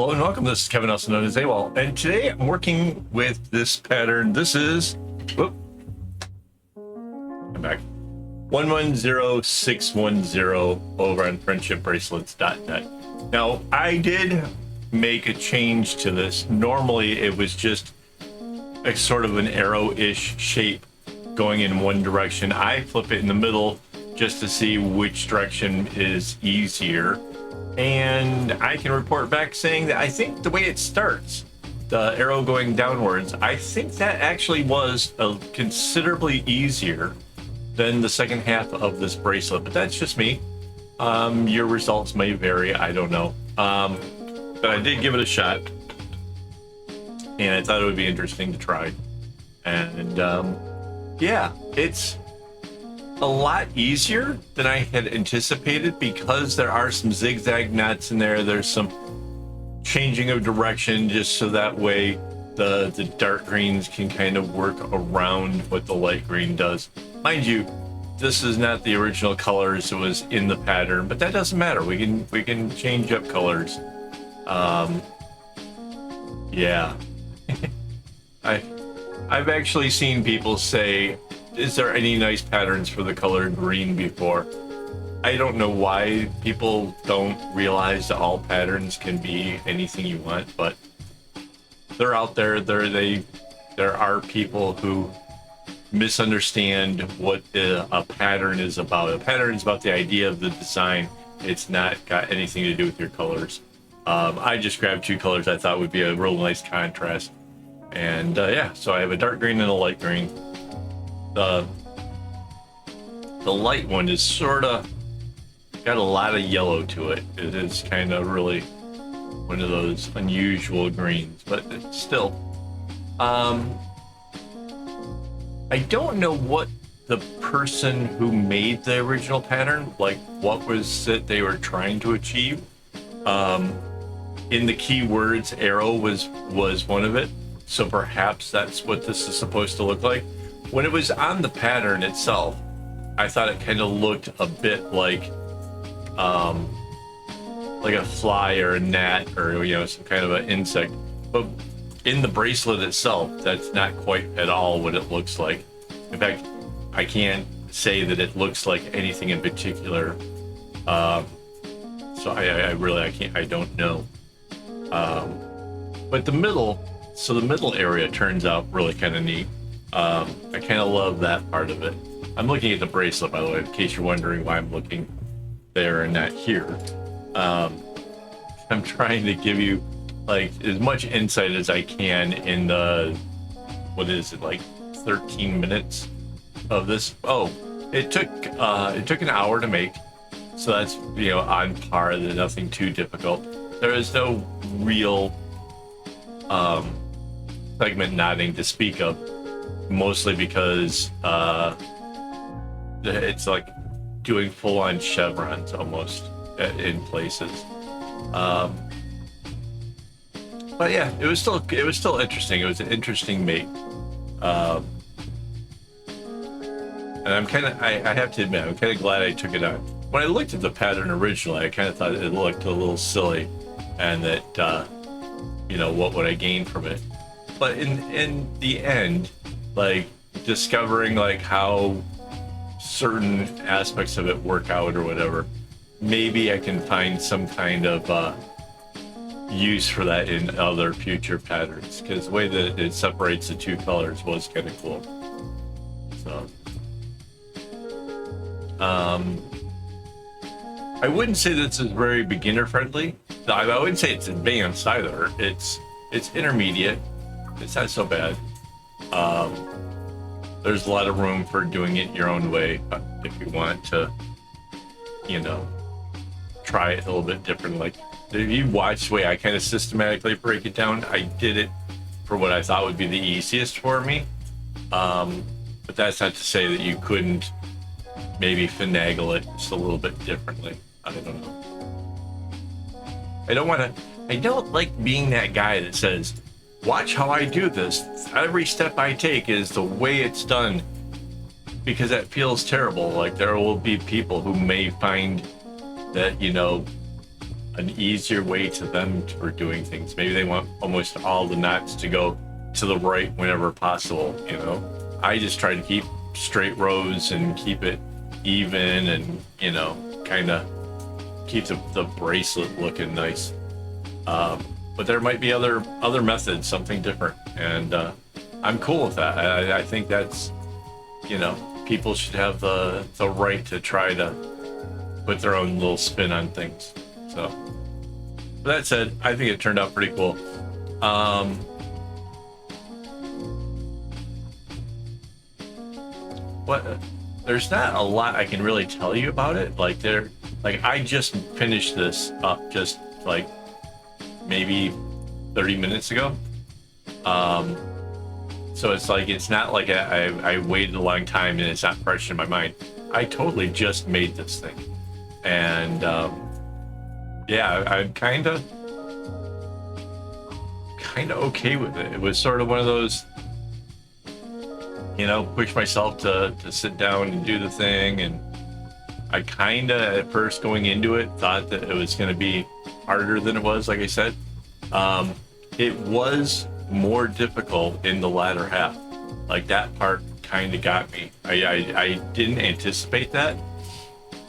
Hello and welcome. This is Kevin, also known as AKAAWOL, and today I'm working with this pattern. This is, whoop, I'm back, 110610 over on friendshipbracelets.net. Now, I did make a change to this. Normally, it was just a sort of an arrow-ish shape going in one direction. I flip it in the middle just to see which direction is easier. And I can report back saying that I think the way it starts, the arrow going downwards, I think that actually was considerably easier than the second half of this bracelet, but that's just me. Your results may vary, I don't know. But I did give it a shot, and I thought it would be interesting to try. And yeah, it's a lot easier than I had anticipated because there are some zigzag knots in there. There's some changing of direction just so that way the dark greens can kind of work around what the light green does. Mind you, this is not the original colors that was in the pattern, but that doesn't matter. We can change up colors. Yeah. I've actually seen people say, is there any nice patterns for the color green before? I don't know why people don't realize that all patterns can be anything you want, but they're out there. There are people who misunderstand what a pattern is about. A pattern is about the idea of the design. It's not got anything to do with your colors. I just grabbed two colors I thought would be a real nice contrast. And yeah, so I have a dark green and a light green. The light one is sort of got a lot of yellow to it. It is kind of really one of those unusual greens, but it's still. I don't know what the person who made the original pattern, like what was it they were trying to achieve. In the keywords, arrow was one of it, so perhaps that's what this is supposed to look like. When it was on the pattern itself, I thought it kind of looked a bit like a fly or a gnat or, you know, some kind of an insect. But in the bracelet itself, that's not quite at all what it looks like. In fact, I can't say that it looks like anything in particular. So I don't know. But the middle area turns out really kind of neat. I kind of love that part of it. I'm looking at the bracelet, by the way, in case you're wondering why I'm looking there and not here. I'm trying to give you like as much insight as I can in the, what is it, like 13 minutes of this. Oh, it took an hour to make, so that's, you know, on par. There's nothing too difficult. There is no real segment knotting to speak of. Mostly because it's like doing full-on chevrons almost in places. But yeah, it was still interesting. It was an interesting make. And I'm kind of, I have to admit, I'm kind of glad I took it out. When I looked at the pattern originally, I kind of thought it looked a little silly, and that you know, what would I gain from it? But in the end, like discovering like how certain aspects of it work out or whatever, maybe I can find some kind of use for that in other future patterns, because the way that it separates the two colors was kind of cool. So I wouldn't say this is very beginner friendly. I wouldn't say it's advanced either. It's intermediate. It's not so bad. There's a lot of room for doing it your own way if you want to, you know, try it a little bit different. Like if you watch the way I kind of systematically break it down, I did it for what I thought would be the easiest for me. But that's not to say that you couldn't maybe finagle it just a little bit differently. I don't know. I don't like being that guy that says, watch how I do this. Every step I take is the way it's done, because that feels terrible. Like there will be people who may find that, you know, an easier way to them for doing things. Maybe they want almost all the knots to go to the right whenever possible, you know. I just try to keep straight rows and keep it even, and, you know, kind of keep the bracelet looking nice. But there might be other methods, something different, and I'm cool with that. I think that's, you know, people should have the right to try to put their own little spin on things. So, with that said, I think it turned out pretty cool. There's not a lot I can really tell you about it. Like I just finished this up just like maybe 30 minutes ago. So it's like, it's not like I waited a long time and it's not fresh in my mind. I totally just made this thing. And yeah, I'm kind of okay with it. It was sort of one of those, you know, push myself to sit down and do the thing. And I kind of, at first going into it, thought that it was going to be harder than it was, like I said. It was more difficult in the latter half. Like, that part kind of got me. I didn't anticipate that.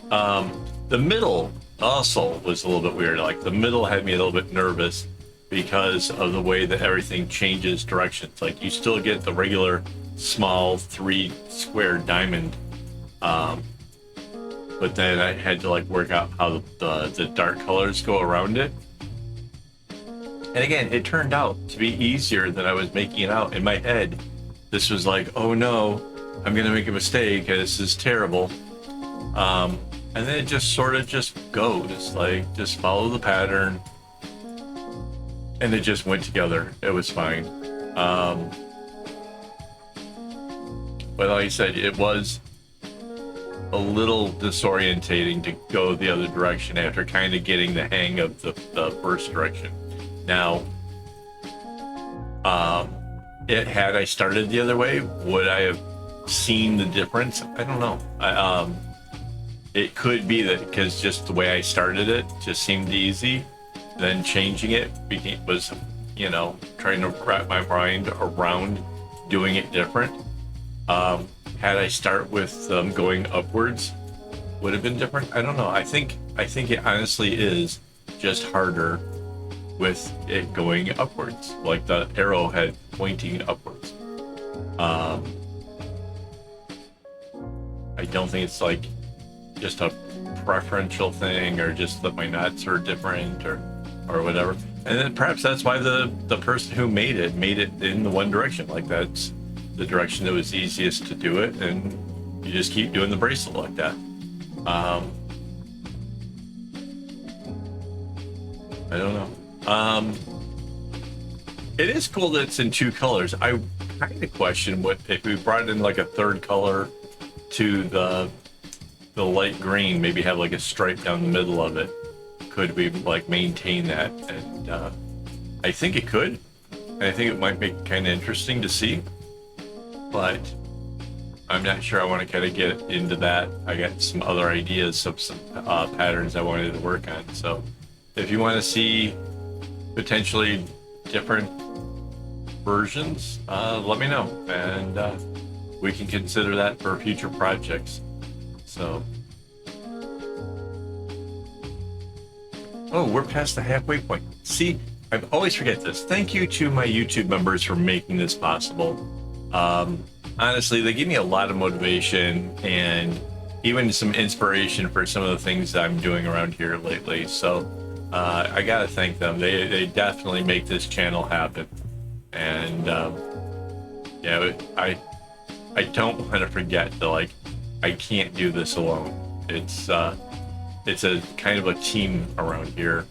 The middle also was a little bit weird. Like, the middle had me a little bit nervous because of the way that everything changes directions. Like, you still get the regular small 3 square diamond, but then I had to like work out how the dark colors go around it. And again, it turned out to be easier than I was making it out. In my head, this was like, oh no, I'm gonna make a mistake, this is terrible. And then it just sort of just goes, like, just follow the pattern, and it just went together. It was fine. But like I said, it was a little disorientating to go the other direction after kind of getting the hang of the first direction. Now, had I started the other way, would I have seen the difference? I don't know. It could be that because just the way I started it just seemed easy, then changing it was, you know, trying to wrap my mind around doing it different. Had I start with going upwards, would have been different. I don't know. I think it honestly is just harder with it going upwards, like the arrowhead pointing upwards. I don't think it's like just a preferential thing, or just that my knots are different, or whatever. And then perhaps that's why the person who made it in the one direction. Like, that's the direction that was easiest to do it, and you just keep doing the bracelet like that. I don't know. It is cool that it's in 2 colors. I kind of question what if we brought in like a third color to the light green, maybe have like a stripe down the middle of it. Could we like maintain that? And I think it could. And I think it might be kind of interesting to see. But I'm not sure I want to kind of get into that. I got some other ideas of some patterns I wanted to work on. So if you want to see potentially different versions, let me know, and we can consider that for future projects. So, oh, we're past the halfway point. See, I always forget this. Thank you to my YouTube members for making this possible. Honestly, they give me a lot of motivation and even some inspiration for some of the things that I'm doing around here lately. So I gotta thank them. They definitely make this channel happen. And yeah, I don't want to forget that, like, I can't do this alone. It's a kind of a team around here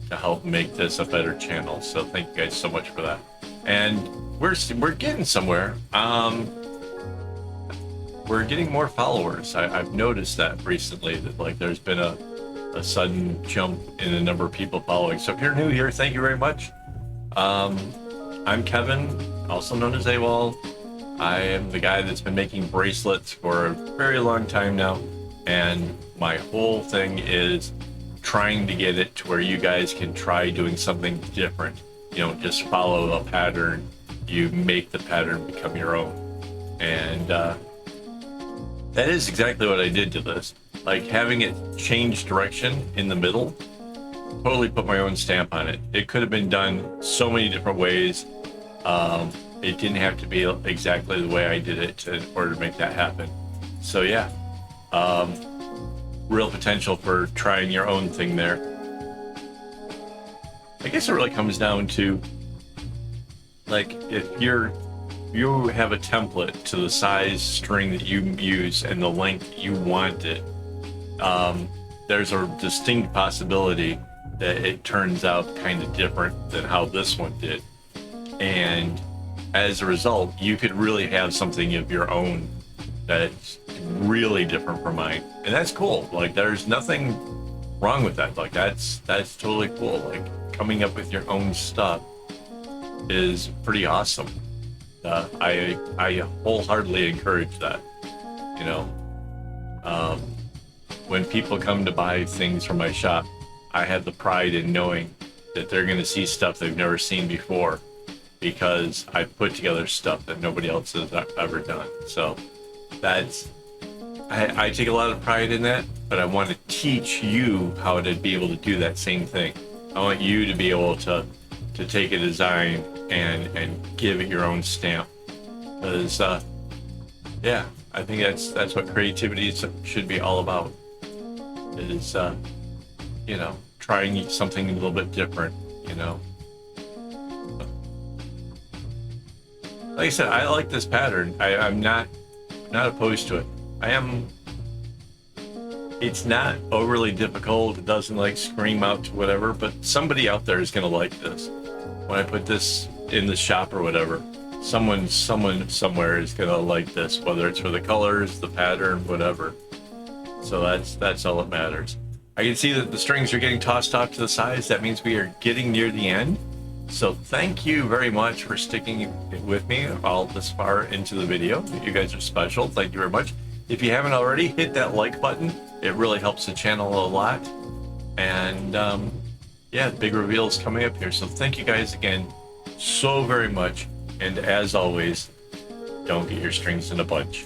to help make this a better channel. So thank you guys so much for that. And we're getting somewhere. We're getting more followers. I've noticed that recently, that like there's been a sudden jump in the number of people following. So if you're new here, thank you very much. I'm Kevin, also known as AKAAWOL. I am the guy that's been making bracelets for a very long time now, and my whole thing is trying to get it to where you guys can try doing something different. You don't just follow a pattern, you make the pattern become your own. And that is exactly what I did to this. Like, having it change direction in the middle, totally put my own stamp on it. It could have been done so many different ways. It didn't have to be exactly the way I did it in order to make that happen. So yeah, real potential for trying your own thing there. I guess it really comes down to, like, if you have a template to the size string that you use and the length you want it, there's a distinct possibility that it turns out kind of different than how this one did. And as a result, you could really have something of your own that's really different from mine. And that's cool. Like, there's nothing wrong with that. Like, that's totally cool. Like, coming up with your own stuff is pretty awesome. I wholeheartedly encourage that. You know, when people come to buy things from my shop, I have the pride in knowing that they're going to see stuff they've never seen before, because I put together stuff that nobody else has ever done. So that's, I take a lot of pride in that, but I want to teach you how to be able to do that same thing. I want you to be able to take a design and give it your own stamp. Because yeah, I think that's what creativity should be all about. Is you know, trying something a little bit different, you know. Like I said, I like this pattern. I'm not opposed to it. It's not overly difficult. It doesn't like scream out to whatever, but somebody out there is gonna like this. When I put this in the shop or whatever, someone somewhere is gonna like this, whether it's for the colors, the pattern, whatever. So that's all that matters. I can see that the strings are getting tossed off to the sides. That means we are getting near the end. So thank you very much for sticking with me all this far into the video. You guys are special. Thank you very much. If you haven't already, hit that like button. It really helps the channel a lot. And yeah, big reveals coming up here. So thank you guys again so very much. And as always, don't get your strings in a bunch.